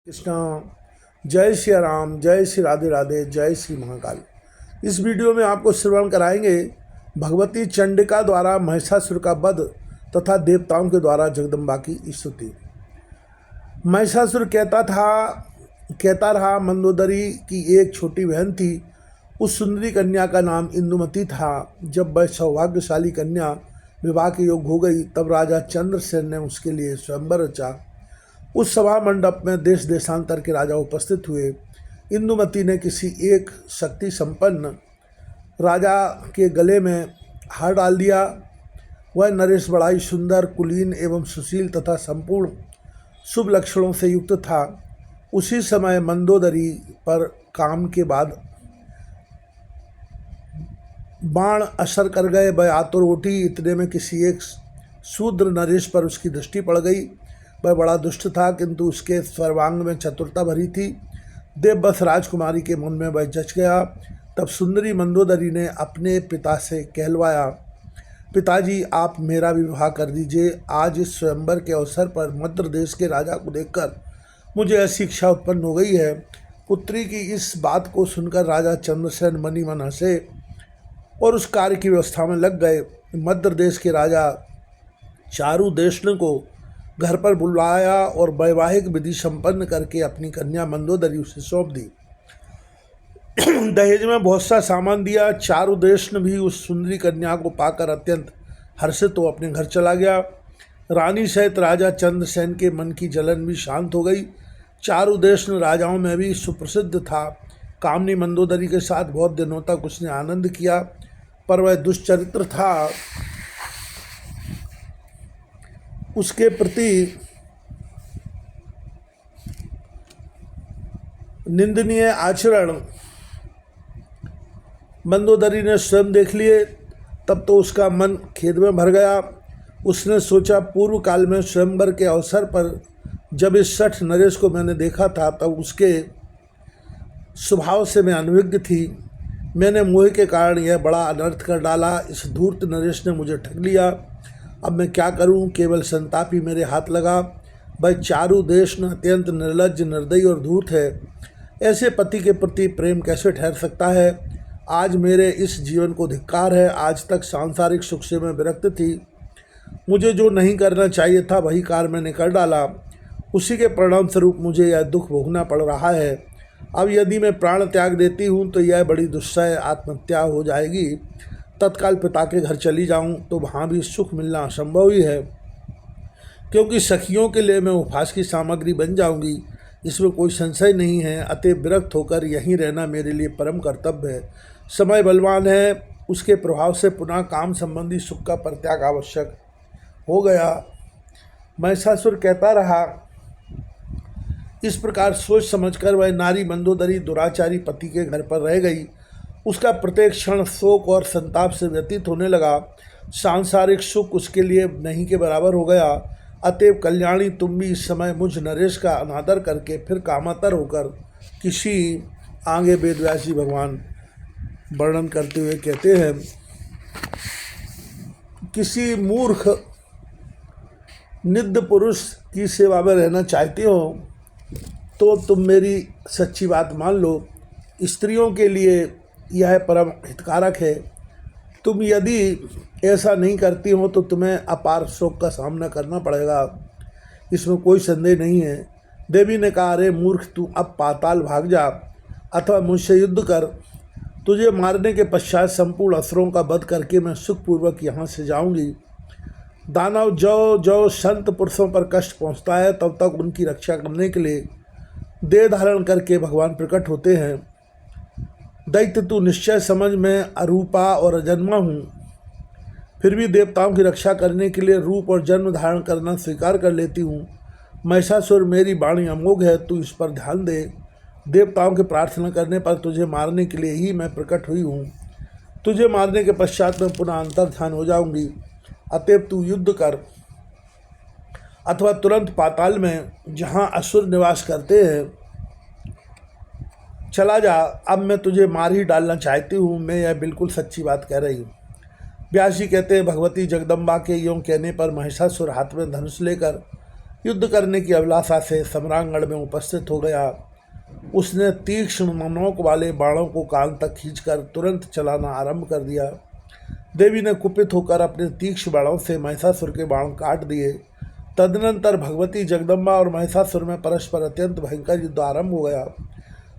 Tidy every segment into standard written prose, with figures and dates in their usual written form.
कृष्णा। जय श्री राम, जय श्री राधे राधे, जय श्री महाकाल। इस वीडियो में आपको श्रवण कराएंगे भगवती चंडिका द्वारा महिषासुर का वध तथा देवताओं के द्वारा जगदम्बा की स्तुति। महिषासुर कहता रहा मंदोदरी की एक छोटी बहन थी। उस सुंदरी कन्या का नाम इंदुमती था। जब वह सौभाग्यशाली कन्या विवाह के योग्य हो गई तब राजा चंद्रसेन ने उसके लिए स्वयंवर रचा। उस सभा मंडप में देश देशांतर के राजा उपस्थित हुए। इंदुमती ने किसी एक शक्ति संपन्न राजा के गले में हार डाल दिया। वह नरेश बड़ा ही सुंदर, कुलीन एवं सुशील तथा संपूर्ण शुभ लक्षणों से युक्त था। उसी समय मंदोदरी पर काम के बाद बाण असर कर गए। वह आतुर उठी। इतने में किसी एक शूद्र नरेश पर उसकी दृष्टि पड़ गई। वह बड़ा दुष्ट था किंतु उसके सर्वांग में चतुरता भरी थी। देववश राजकुमारी के मन में वह जच गया। तब सुंदरी मंदोदरी ने अपने पिता से कहलवाया, पिताजी आप मेरा विवाह कर दीजिए। आज इस स्वयंवर के अवसर पर मद्र देश के राजा को देखकर मुझे ऐसी इच्छा उत्पन्न हो गई है। पुत्री की इस बात को सुनकर राजा चंद्रसेन मनी मन हंसे और उस कार्य की व्यवस्था में लग गए। मद्र देश के राजा चारुदेशन को घर पर बुलाया और वैवाहिक विधि संपन्न करके अपनी कन्या मंदोदरी उसे सौंप दी। दहेज में बहुत सा सामान दिया। चारुदेशन भी उस सुंदरी कन्या को पाकर अत्यंत हर्षित तो अपने घर चला गया। रानी सहित राजा चंद्रसेन के मन की जलन भी शांत हो गई। चारुदेशन राजाओं में भी सुप्रसिद्ध था। कामनी मंदोदरी के साथ बहुत दिनों तक उसने आनंद किया, पर वह दुष्चरित्र था। उसके प्रति निंदनीय आचरण मंदोदरी ने स्वयं देख लिए। तब तो उसका मन खेद में भर गया। उसने सोचा, पूर्व काल में स्वयंवर के अवसर पर जब इस शठ नरेश को मैंने देखा था तब उसके स्वभाव से मैं अनभिज्ञ थी। मैंने मोह के कारण यह बड़ा अनर्थ कर डाला। इस धूर्त नरेश ने मुझे ठग लिया। अब मैं क्या करूं? केवल संताप ही मेरे हाथ लगा। वह चारुदेशन अत्यंत निर्लज्ज, निर्दयी और धूर्त है। ऐसे पति के प्रति प्रेम कैसे ठहर सकता है? आज मेरे इस जीवन को धिक्कार है। आज तक सांसारिक सुख से मैं विरक्त थी। मुझे जो नहीं करना चाहिए था वही कार्य मैंने कर डाला। उसी के परिणाम स्वरूप मुझे यह दुख भोगना पड़ रहा है। अब यदि मैं प्राण त्याग देती हूँ तो यह बड़ी दुस्सह आत्महत्या हो जाएगी। तत्काल पिता के घर चली जाऊं तो वहाँ भी सुख मिलना असंभव ही है, क्योंकि सखियों के लिए मैं उपहास की सामग्री बन जाऊंगी, इसमें कोई संशय नहीं है। अतः विरक्त होकर यहीं रहना मेरे लिए परम कर्तव्य है। समय बलवान है, उसके प्रभाव से पुनः काम संबंधी सुख का परित्याग आवश्यक हो गया। महिषासुर कहता रहा। इस प्रकार सोच समझकर वह नारी मंदोदरी दुराचारी पति के घर पर रह गई। उसका प्रत्येक क्षण शोक और संताप से व्यतीत होने लगा। सांसारिक सुख उसके लिए नहीं के बराबर हो गया। अतएव कल्याणी, तुम भी इस समय मुझ नरेश का अनादर करके फिर कामातर होकर किसी आगे वेदव्यास जी भगवान वर्णन करते हुए कहते हैं, किसी मूर्ख निद्ध पुरुष की सेवा में रहना चाहते हो तो तुम मेरी सच्ची बात मान लो। स्त्रियों के लिए यह परम हितकारक है। तुम यदि ऐसा नहीं करती हो तो तुम्हें अपार शोक का सामना करना पड़ेगा, इसमें कोई संदेह नहीं है। देवी ने कहा, अरे मूर्ख, तू अब पाताल भाग जा अथवा मुझसे युद्ध कर। तुझे मारने के पश्चात संपूर्ण असुरों का वध करके मैं सुखपूर्वक यहाँ से जाऊँगी। दानव जो संत पुरुषों पर कष्ट पहुँचता है तब तक उनकी रक्षा करने के लिए देह धारण करके भगवान प्रकट होते हैं। दैत्य, तू निश्चय समझ, मैं अरूपा और अजन्मा हूँ, फिर भी देवताओं की रक्षा करने के लिए रूप और जन्म धारण करना स्वीकार कर लेती हूँ। महिषासुर, मेरी वाणी अमोघ है, तू इस पर ध्यान दे। देवताओं की प्रार्थना करने पर तुझे मारने के लिए ही मैं प्रकट हुई हूँ। तुझे मारने के पश्चात मैं पुनः अंतर्ध्यान हो जाऊँगी। अतएव तू युद्ध कर अथवा तुरंत पाताल में, जहाँ असुर निवास करते हैं, चला जा। अब मैं तुझे मार ही डालना चाहती हूँ। मैं यह बिल्कुल सच्ची बात कह रही हूँ। व्यास जी कहते हैं, भगवती जगदम्बा के यों कहने पर महिषासुर हाथ में धनुष लेकर युद्ध करने की अभिलाषा से सम्रांगण में उपस्थित हो गया। उसने तीक्ष्ण नोक वाले बाणों को कान तक खींचकर तुरंत चलाना आरंभ कर दिया। देवी ने कुपित होकर अपने तीक्ष्ण बाणों से महिषासुर के बाण काट दिए। तदनंतर भगवती जगदम्बा और महिषासुर में परस्पर अत्यंत भयंकर युद्ध आरंभ हो गया।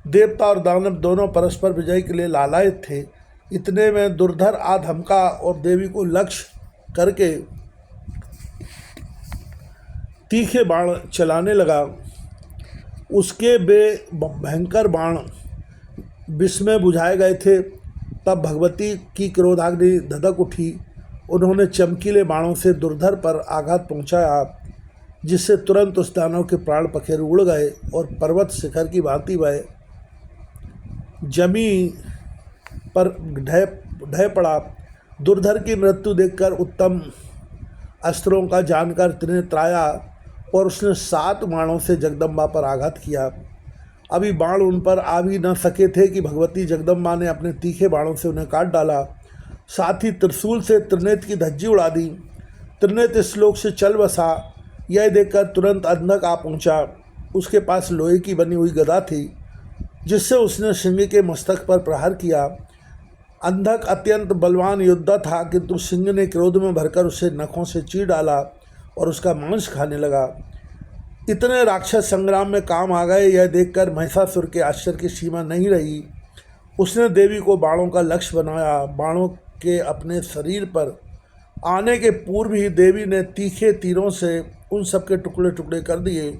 देवता और दानव दोनों परस्पर विजय के लिए लालायित थे। इतने में दुर्धर आ धमका और देवी को लक्ष्य करके तीखे बाण चलाने लगा। उसके भयंकर बाण विष में बुझाए गए थे। तब भगवती की क्रोधाग्नि धधक उठी। उन्होंने चमकीले बाणों से दुर्धर पर आघात पहुंचाया, जिससे तुरंत उस दानव के प्राण पखेरु उड़ गए और पर्वत शिखर की भांति वह जमी पर ढह पड़ा। दुर्धर की मृत्यु देखकर उत्तम अस्त्रों का जानकर त्रिनेत्राया और उसने 7 बाणों से जगदम्बा पर आघात किया। अभी बाण उन पर आ भी न सके थे कि भगवती जगदम्बा ने अपने तीखे बाणों से उन्हें काट डाला। साथ ही त्रिशूल से त्रिनेत्र की धज्जी उड़ा दी। त्रिनेत्र इस लोक से चल बसा। यह देखकर तुरंत अंधक आ पहुंचा। उसके पास लोहे की बनी हुई गदा थी, जिससे उसने सिंह के मस्तक पर प्रहार किया। अंधक अत्यंत बलवान योद्धा था, किंतु सिंह ने क्रोध में भरकर उसे नखों से चीर डाला और उसका मांस खाने लगा। इतने राक्षस संग्राम में काम आ गए, यह देखकर महिषासुर के आश्चर्य की सीमा नहीं रही। उसने देवी को बाणों का लक्ष्य बनाया। बाणों के अपने शरीर पर आने के पूर्व ही देवी ने तीखे तीरों से उन सब के टुकड़े टुकड़े कर दिए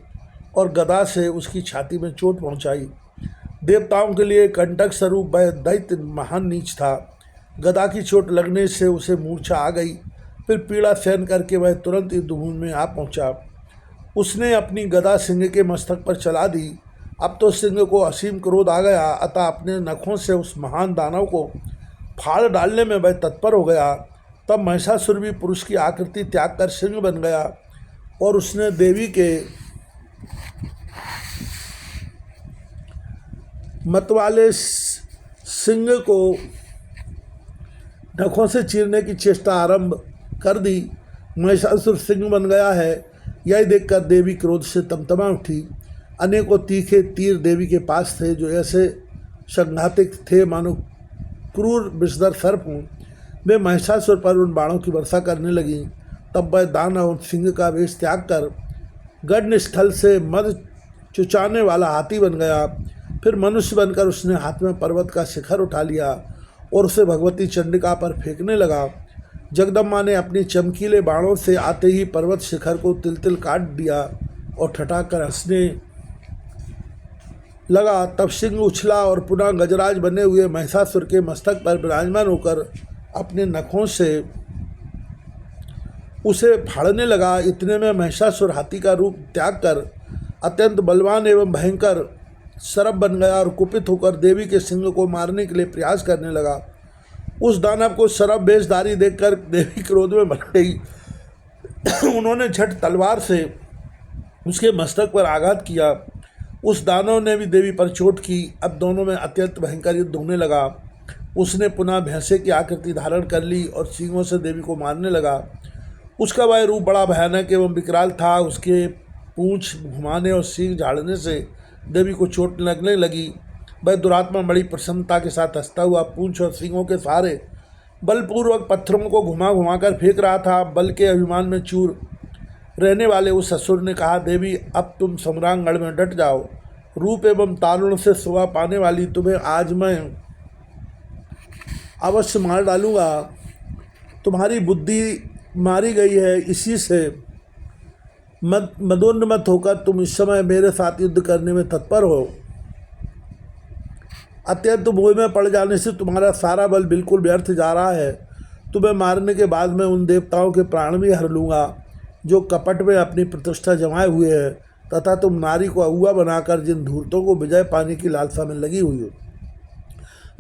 और गदा से उसकी छाती में चोट पहुंचाई। देवताओं के लिए कंटक स्वरूप वह दैत्य महान नीच था। गदा की चोट लगने से उसे मूर्छा आ गई। फिर पीड़ा सहन करके वह तुरंत युद्धभूमि में आ पहुंचा। उसने अपनी गदा सिंह के मस्तक पर चला दी। अब तो सिंह को असीम क्रोध आ गया, अतः अपने नखों से उस महान दानव को फाड़ डालने में वह तत्पर हो गया। तब महिषासुर भी पुरुष की आकृति त्याग कर सिंह बन गया और उसने देवी के मतवाले सिंह को नखों से चीरने की चेष्टा आरंभ कर दी। महिषासुर सिंह बन गया है, यह देखकर देवी क्रोध से तमतमा उठी। अनेकों तीखे तीर देवी के पास थे, जो ऐसे संघातिक थे मानो क्रूर विषधर सर्प हों। वे महिषासुर पर उन बाणों की वर्षा करने लगी। तब वह दानव सिंह का वेश त्याग कर गढ़ स्थल से मद चुचाने वाला हाथी बन गया। फिर मनुष्य बनकर उसने हाथ में पर्वत का शिखर उठा लिया और उसे भगवती चंडिका पर फेंकने लगा। जगदम्बा ने अपनी चमकीले बाणों से आते ही पर्वत शिखर को तिल तिल काट दिया और ठठाक कर हंसने लगा। तब सिंह उछला और पुनः गजराज बने हुए महिषासुर के मस्तक पर विराजमान होकर अपने नखों से उसे फाड़ने लगा। इतने में महिषासुर हाथी का रूप त्याग कर अत्यंत बलवान एवं भयंकर सर्प बन गया और कुपित होकर देवी के सिंह को मारने के लिए प्रयास करने लगा। उस दानव को सर्प वेशधारी देखकर देवी क्रोध में भर गई। उन्होंने झट तलवार से उसके मस्तक पर आघात किया। उस दानव ने भी देवी पर चोट की। अब दोनों में अत्यंत भयंकर युद्ध होने लगा। उसने पुनः भैंसे की आकृति धारण कर ली और सींगों से देवी को मारने लगा। उसका वह रूप बड़ा भयानक एवं विकराल था। उसके पूंछ घुमाने और सींग झाड़ने से देवी को चोट लगने लगी। वह दुरात्मा बड़ी प्रसन्नता के साथ हंसता हुआ पूंछ और सींगों के सहारे बलपूर्वक पत्थरों को घुमा घुमा कर फेंक रहा था। बल के अभिमान में चूर रहने वाले उस असुर ने कहा, देवी अब तुम सम्रांगण में डट जाओ। रूप एवं तारुण्य से शोभा पाने वाली तुम्हें आज मैं अवश्य मार डालूंगा। तुम्हारी बुद्धि मारी गई है, इसी से मदोन्मत्त होकर तुम इस समय मेरे साथ युद्ध करने में तत्पर हो। अत्यंत मोह में पड़ जाने से तुम्हारा सारा बल बिल्कुल व्यर्थ जा रहा है। तुम्हें मारने के बाद मैं उन देवताओं के प्राण भी हर लूँगा जो कपट में अपनी प्रतिष्ठा जमाए हुए हैं, तथा तुम नारी को अगुआ बनाकर जिन धूर्तों को विजय पाने की लालसा में लगी हुई हो।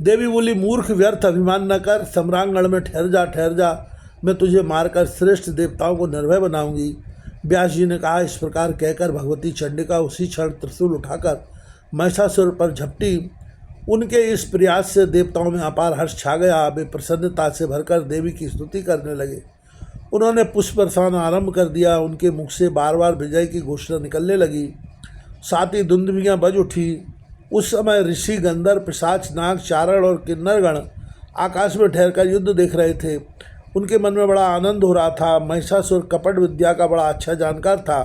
देवी बोली, मूर्ख, व्यर्थ अभिमान न कर, सम्रांगण में ठहर जा, मैं तुझे मारकर श्रेष्ठ देवताओं को निर्भय बनाऊंगी। व्यास जी ने कहा। इस प्रकार कहकर भगवती चंडिका उसी क्षण त्रिशूल उठाकर महिषासुर पर झपटी। उनके इस प्रयास से देवताओं में अपार हर्ष छा गया। वे प्रसन्नता से भरकर देवी की स्तुति करने लगे। उन्होंने पुष्प बरसाना आरंभ कर दिया। उनके मुख से बार बार विजय की घोषणा निकलने लगी, साथ ही दुंदुभियाँ बज उठी। उस समय ऋषि, गंधर्व, पिशाच, नाग, चारण और किन्नरगण आकाश में ठहरकर युद्ध देख रहे थे। उनके मन में बड़ा आनंद हो रहा था। महिषासुर कपट विद्या का बड़ा अच्छा जानकार था।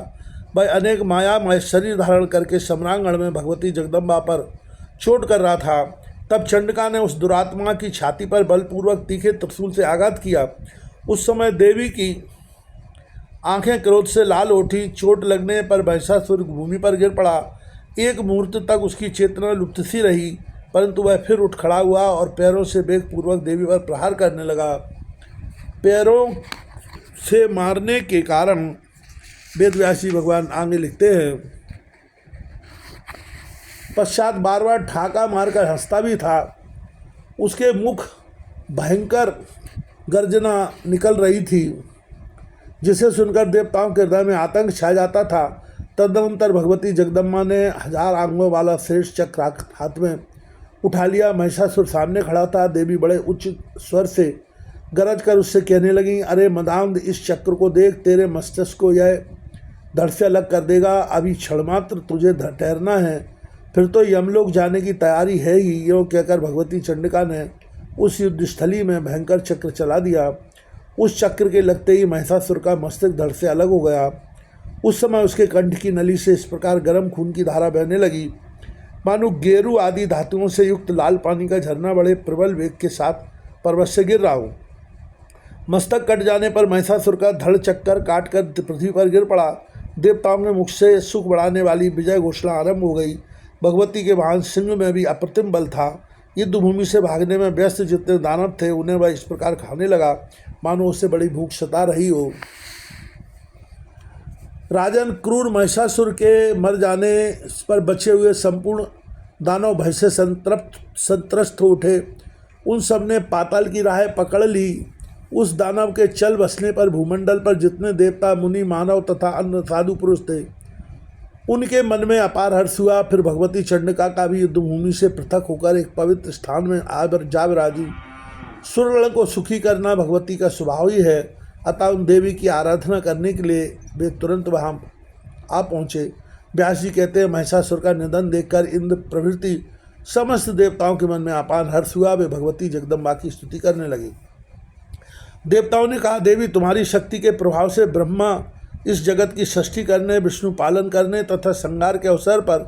वह अनेक मायामय शरीर धारण करके सम्रांगण में भगवती जगदम्बा पर चोट कर रहा था। तब चंडिका ने उस दुरात्मा की छाती पर बलपूर्वक तीखे त्रिशूल से आघात किया। उस समय देवी की आंखें क्रोध से लाल उठी। चोट लगने पर महिषासुर भूमि पर गिर पड़ा। एक मुहूर्त तक उसकी चेतना लुप्त सी रही, परंतु वह फिर उठ खड़ा हुआ और पैरों से वेगपूर्वक देवी पर प्रहार करने लगा। पैरों से मारने के कारण वेदव्यास जी भगवान आगे लिखते हैं, पश्चात बार बार ठाका मारकर हंसता भी था। उसके मुख भयंकर गर्जना निकल रही थी, जिसे सुनकर देवताओं के हृदय में आतंक छा जाता था। तदनंतर भगवती जगदम्बा ने 1000 आंगों वाला श्रेष्ठ चक्र हाथ में उठा लिया। महिषासुर सामने खड़ा था। देवी बड़े उच्च स्वर से गरज कर उससे कहने लगी, अरे मदांध, इस चक्र को देख, तेरे मस्तिष्क को यह धड़ से अलग कर देगा। अभी क्षण मात्र तुझे ठहरना है, फिर तो यमलोक जाने की तैयारी है ही। यो कहकर भगवती चंडिका ने उस युद्धस्थली में भयंकर चक्र चला दिया। उस चक्र के लगते ही महिषासुर का मस्तक धड़ से अलग हो गया। उस समय उसके कंठ की नली से इस प्रकार गर्म खून की धारा बहने लगी, मानो गेरू आदि धातुओं से युक्त लाल पानी का झरना बड़े प्रबल वेग के साथ पर्वत से गिर रहा हो। मस्तक कट जाने पर महिषासुर का धड़ चक्कर काट कर पृथ्वी पर गिर पड़ा। देवताओं के मुख से सुख बढ़ाने वाली विजय घोषणा आरंभ हो गई। भगवती के वाहन सिंह में भी अप्रतिम बल था। युद्ध भूमि से भागने में व्यस्त जितने दानव थे, उन्हें वह इस प्रकार खाने लगा मानो उससे बड़ी भूख सता रही हो। राजन, क्रूर महिषासुर के मर जाने पर बचे हुए संपूर्ण दानव भय से संत्रस्त हो उठे। उन सब ने पाताल की राह पकड़ ली। उस दानव के चल बसने पर भूमंडल पर जितने देवता, मुनि, मानव तथा अन्य साधु पुरुष थे, उनके मन में अपार हर्ष हुआ। फिर भगवती चंडिका का भी युद्धभूमि से पृथक होकर एक पवित्र स्थान में जा विराजी। सुरगण को सुखी करना भगवती का स्वभाव ही है, अतः उन देवी की आराधना करने के लिए वे तुरंत वहाँ आ पहुँचे। व्यास जी कहते हैं, महिषासुर का निधन देखकर इंद्र प्रभृति समस्त देवताओं के मन में अपार हर्ष हुआ। वे भगवती जगदम्बा की स्तुति करने लगे। देवताओं ने कहा, देवी, तुम्हारी शक्ति के प्रभाव से ब्रह्मा इस जगत की सृष्टि करने, विष्णु पालन करने तथा संहार के अवसर पर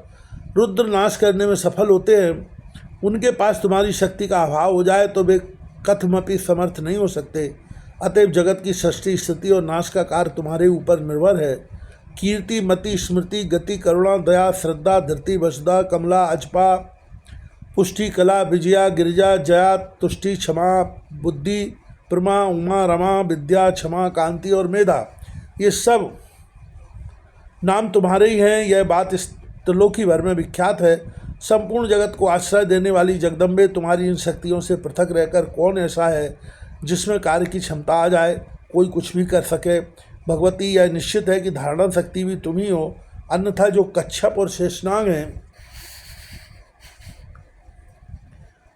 रुद्र नाश करने में सफल होते हैं। उनके पास तुम्हारी शक्ति का अभाव हो जाए तो वे कथमपि समर्थ नहीं हो सकते। अतएव जगत की सृष्टि, स्थिति और नाश का कार्य तुम्हारे ऊपर निर्भर है। कीर्ति, मति, स्मृति, गति, करुणा, दया, श्रद्धा, धृति, वसुधा, कमला, अजपा, पुष्टि, कला, विजया, गिरिजा, जया, तुष्टि, क्षमा, बुद्धि, प्रमा, उमा, रमा, विद्या, क्षमा, कांति और मेधा, ये सब नाम तुम्हारे ही हैं। यह बात इस त्रिलोकी भर में विख्यात है। संपूर्ण जगत को आश्रय देने वाली जगदम्बे, तुम्हारी इन शक्तियों से पृथक रहकर कौन ऐसा है जिसमें कार्य की क्षमता आ जाए, कोई कुछ भी कर सके। भगवती, यह निश्चित है कि धारणा शक्ति भी तुम ही हो, अन्यथा जो कच्छप और शेषनाग हैं,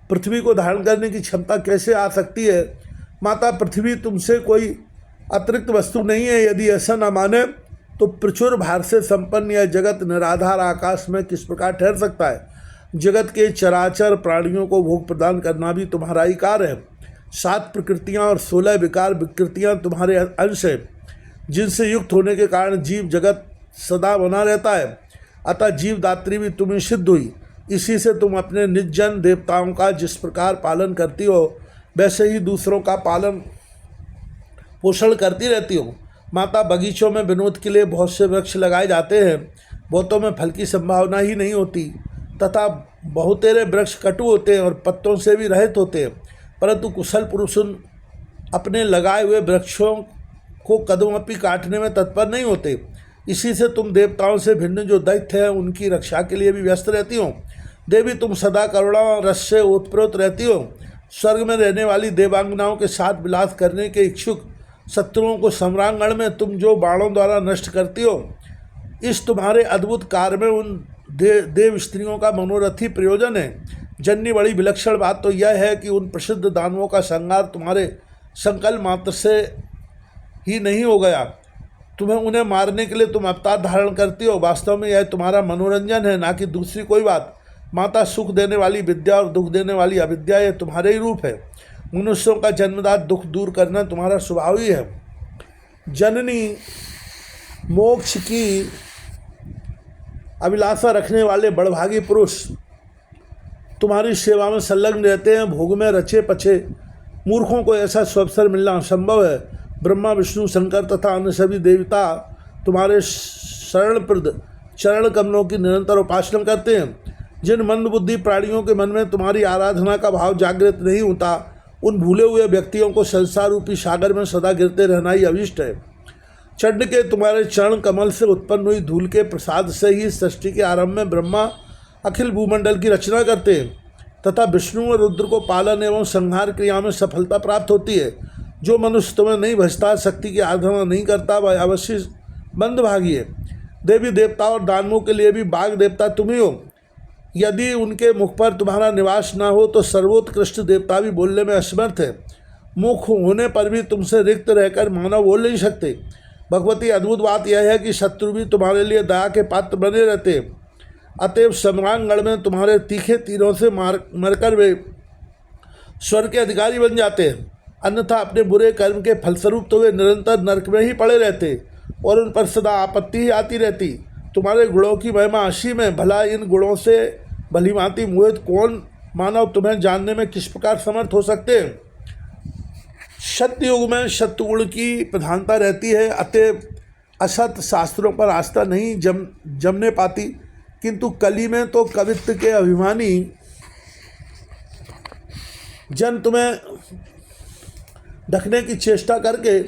पृथ्वी को धारण करने की क्षमता कैसे आ सकती है। माता पृथ्वी तुमसे कोई अतिरिक्त वस्तु नहीं है। यदि ऐसा न माने तो प्रचुर भार से संपन्न यह जगत निराधार आकाश में किस प्रकार ठहर सकता है। जगत के चराचर प्राणियों को भोग प्रदान करना भी तुम्हारा ही कार्य है। 7 प्रकृतियां और 16 विकार विकृतियां तुम्हारे अंश हैं, जिनसे युक्त होने के कारण जीव जगत सदा बना रहता है। अतः जीवदात्री भी तुम्हें सिद्ध हुई। इसी से तुम अपने निज जन देवताओं का जिस प्रकार पालन करती हो, वैसे ही दूसरों का पालन पोषण करती रहती हो। माता, बगीचों में विनोद के लिए बहुत से वृक्ष लगाए जाते हैं। बहुतों में फल की संभावना ही नहीं होती तथा बहुतेरे वृक्ष कटु होते हैं और पत्तों से भी रहित होते हैं, परंतु कुशल पुरुष अपने लगाए हुए वृक्षों को कदमोपि काटने में तत्पर नहीं होते। इसी से तुम देवताओं से भिन्न जो दैत्य हैं, उनकी रक्षा के लिए भी व्यस्त रहती हो। देवी, तुम सदा करुणा रस से ओतप्रोत रहती हो। स्वर्ग में रहने वाली देवांगनाओं के साथ विलास करने के इच्छुक शत्रुओं को सम्रांगण में तुम जो बाणों द्वारा नष्ट करती हो, इस तुम्हारे अद्भुत कार्य में उन देव स्त्रियों का मनोरथी प्रयोजन है। जननी, बड़ी विलक्षण बात तो यह है कि उन प्रसिद्ध दानवों का संहार तुम्हारे संकल्प मात्र से ही नहीं हो गया। तुम्हें उन्हें मारने के लिए तुम अवतार धारण करती हो। वास्तव में यह तुम्हारा मनोरंजन है, ना कि दूसरी कोई बात। माता सुख देने वाली विद्या और दुख देने वाली अविद्या, ये तुम्हारे ही रूप है। मनुष्यों का जन्मदात दुख दूर करना तुम्हारा स्वभाव ही है। जननी, मोक्ष की अभिलाषा रखने वाले बड़भागी पुरुष तुम्हारी सेवा में संलग्न रहते हैं। भोग में रचे पचे मूर्खों को ऐसा स्वअवसर मिलना असंभव है। ब्रह्मा, विष्णु, शंकर तथा अन्य सभी देवता तुम्हारे शरणप्रद चरण कमलों की निरंतर उपासना करते हैं। जिन मंदबुद्धि प्राणियों के मन में तुम्हारी आराधना का भाव जागृत नहीं होता, उन भूले हुए व्यक्तियों को संसार रूपी सागर में सदा गिरते रहना ही अभिष्ट है। चंड के तुम्हारे चरण कमल से उत्पन्न हुई धूल के प्रसाद से ही सृष्टि के आरंभ में ब्रह्मा अखिल भूमंडल की रचना करते हैं तथा विष्णु और रुद्र को पालन एवं संहार क्रिया में सफलता प्राप्त होती है। जो मनुष्य तुम्हें नहीं भजता, शक्ति की आराधना नहीं करता, वह अवश्य मंदभागी है। देवी देवता और दानवों के लिए भी बाघ देवता तुम ही हो। यदि उनके मुख पर तुम्हारा निवास न हो तो सर्वोत्कृष्ट देवता भी बोलने में असमर्थ है। मुख होने पर भी तुमसे रिक्त रहकर मानव बोल नहीं सकते। भगवती, अद्भुत बात यह है कि शत्रु भी तुम्हारे लिए दया के पात्र बने रहते हैं। अतएव सम्रांगण में तुम्हारे तीखे तीरों से मरकर वे स्वर्ग के अधिकारी बन जाते हैं। अन्यथा अपने बुरे कर्म के फलस्वरूप तो वे निरंतर नरक में ही पड़े रहते और उन पर सदा आपत्ति ही आती रहती। तुम्हारे गुणों की महिमा असीम है। भला इन गुणों से भलीभांति मोहित कौन मानव तुम्हें जानने में किस प्रकार समर्थ हो सकते हैं। सत्ययुग में सत्गुण की प्रधानता रहती है। अतएव असत शास्त्रों पर आस्था नहीं जमने पाती, किंतु कली में तो कवित्व के अभिमानी जन तुम्हें ढकने की चेष्टा करके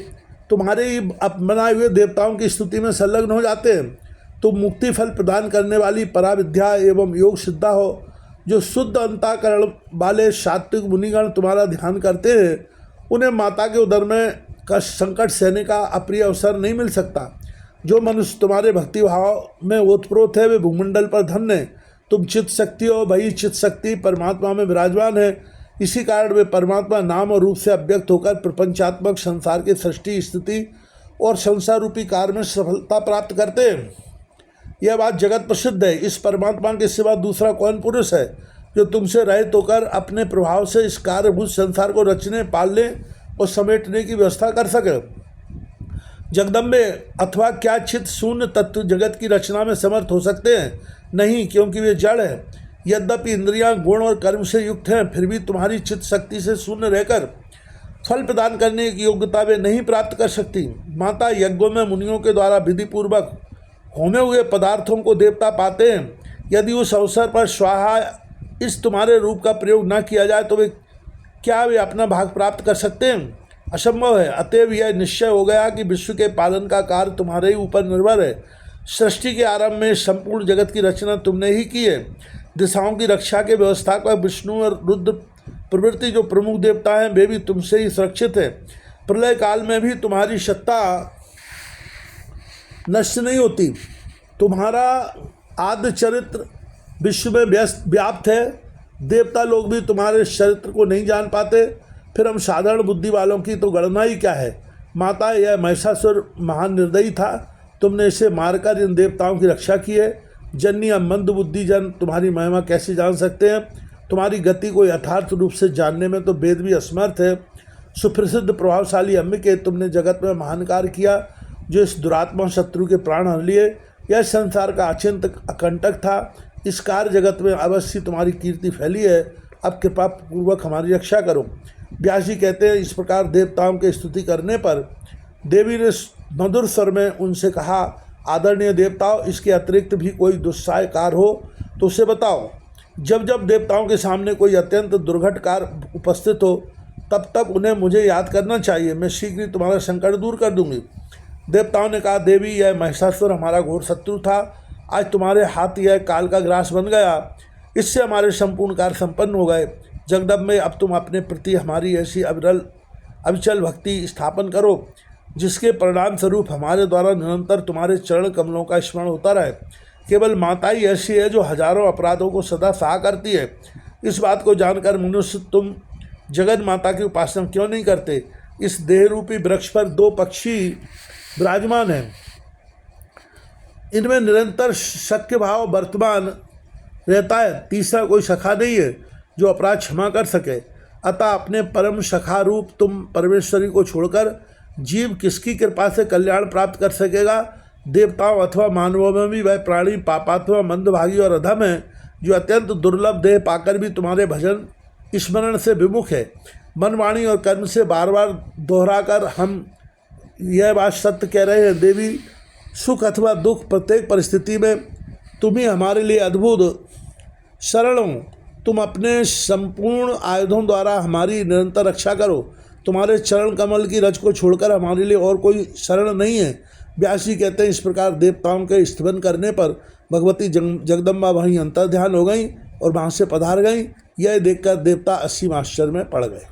तुम्हारे ही बनाए हुए देवताओं की स्तुति में संलग्न हो जाते हैं। तुम मुक्ति फल प्रदान करने वाली पराविद्या एवं योग सिद्धा हो। जो शुद्ध अंतःकरण वाले सात्विक मुनिगण तुम्हारा ध्यान करते हैं, उन्हें माता के उदर में कष्ट संकट सहने का अप्रिय अवसर नहीं मिल सकता। जो मनुष्य तुम्हारे भक्ति भाव में ओतप्रोत है, वे भूमंडल पर धन्य है। तुम चित्त शक्ति हो, वही चित्त शक्ति परमात्मा में विराजमान है। इसी कारण वे परमात्मा नाम और रूप से अव्यक्त होकर प्रपंचात्मक संसार के सृष्टि, स्थिति और संसार रूपी कार्य में सफलता प्राप्त करते हैं। यह बात जगत प्रसिद्ध है। इस परमात्मा के सिवा दूसरा कौन पुरुष है जो तुमसे रहित होकर अपने प्रभाव से इस कार्यभूत संसार को रचने, पालने और समेटने की व्यवस्था कर सके। जगदम्बे अथवा क्या चित्त शून्य तत्व जगत की रचना में समर्थ हो सकते हैं? नहीं, क्योंकि वे जड़ है। यद्यपि इंद्रियां गुण और कर्म से युक्त हैं, फिर भी तुम्हारी चित्त शक्ति से शून्य रहकर फल प्रदान करने की योग्यता वे नहीं प्राप्त कर सकती। माता, यज्ञों में मुनियों के द्वारा विधिपूर्वक होमे हुए पदार्थों को देवता पाते हैं। यदि उस अवसर पर स्वाहा इस तुम्हारे रूप का प्रयोग न किया जाए तो वे अपना भाग प्राप्त कर सकते हैं? असंभव है। अतएव यह निश्चय हो गया कि विश्व के पालन का कार्य तुम्हारे ही ऊपर निर्भर है। सृष्टि के आरंभ में संपूर्ण जगत की रचना तुमने ही की है। दिशाओं की रक्षा के व्यवस्था का विष्णु और रुद्र प्रवृत्ति जो प्रमुख देवता हैं, वे भी तुमसे ही सुरक्षित है। प्रलय काल में भी तुम्हारी सत्ता नष्ट नहीं होती। तुम्हारा आद्य चरित्र विश्व में व्याप्त है। देवता लोग भी तुम्हारे चरित्र को नहीं जान पाते, फिर हम साधारण बुद्धि वालों की तो गणना ही क्या है। माता, यह महिषासुर महान निर्दयी था। तुमने इसे मारकर इन देवताओं की रक्षा की है। जननी, अब मंद बुद्धि जन तुम्हारी महिमा कैसे जान सकते हैं? तुम्हारी गति को यथार्थ रूप से जानने में तो वेद भी असमर्थ है। सुप्रसिद्ध प्रभावशाली अंबिके, तुमने जगत में महान कार्य किया जो इस दुरात्मा शत्रु के प्राण हर लिए। यह संसार का अचिंत अकंटक था। इस कार्य जगत में अवश्य तुम्हारी कीर्ति फैली है। अब कृपा पूर्वक हमारी रक्षा करो। व्यास जी कहते हैं, इस प्रकार देवताओं की स्तुति करने पर देवी ने मधुर स्वर में उनसे कहा, आदरणीय देवताओं, इसके अतिरिक्त भी कोई दुस्साय कार्य हो तो उसे बताओ। जब जब देवताओं के सामने कोई अत्यंत दुर्घट कार्य उपस्थित हो, तब तब उन्हें मुझे याद करना चाहिए। मैं शीघ्र ही तुम्हारा संकट दूर कर दूंगी। देवताओं ने कहा, देवी, यह महिषासुर हमारा घोर शत्रु था। आज तुम्हारे हाथ यह काल का ग्रास बन गया। इससे हमारे संपूर्ण कार्य संपन्न हो गए। जगदम्बे, अब तुम अपने प्रति हमारी ऐसी अविचल भक्ति स्थापन करो जिसके परिणाम स्वरूप हमारे द्वारा निरंतर तुम्हारे चरण कमलों का स्मरण होता रहे। केवल माता ही ऐसी है जो हजारों अपराधों को सदा सहा करती है। इस बात को जानकर मनुष्य तुम जगन माता की उपासना क्यों नहीं करते? इस देह रूपी वृक्ष पर दो पक्षी विराजमान हैं। इनमें निरंतर शक्य भाव वर्तमान रहता है। तीसरा कोई सखा नहीं है जो अपराध क्षमा कर सके। अतः अपने परम सखा रूप तुम परमेश्वरी को छोड़कर जीव किसकी कृपा से कल्याण प्राप्त कर सकेगा। देवताओं अथवा मानवों में भी वह प्राणी पापात्मा, मंदभागी और अधम है जो अत्यंत दुर्लभ देह पाकर भी तुम्हारे भजन स्मरण से विमुख है। मन, वाणी और कर्म से बार बार दोहराकर हम यह बात सत्य कह रहे हैं, देवी सुख अथवा दुख प्रत्येक परिस्थिति में तुम ही हमारे लिए अद्भुत शरण हो। तुम अपने संपूर्ण आयुधों द्वारा हमारी निरंतर रक्षा करो। तुम्हारे चरण कमल की रज को छोड़कर हमारे लिए और कोई शरण नहीं है। व्यास जी कहते हैं, इस प्रकार देवताओं के स्तवन करने पर भगवती जगदम्बा वहीं अंतर्ध्यान हो गई और वहाँ से पधार गई। यह देखकर देवता असीम आश्चर्य में पड़ गए।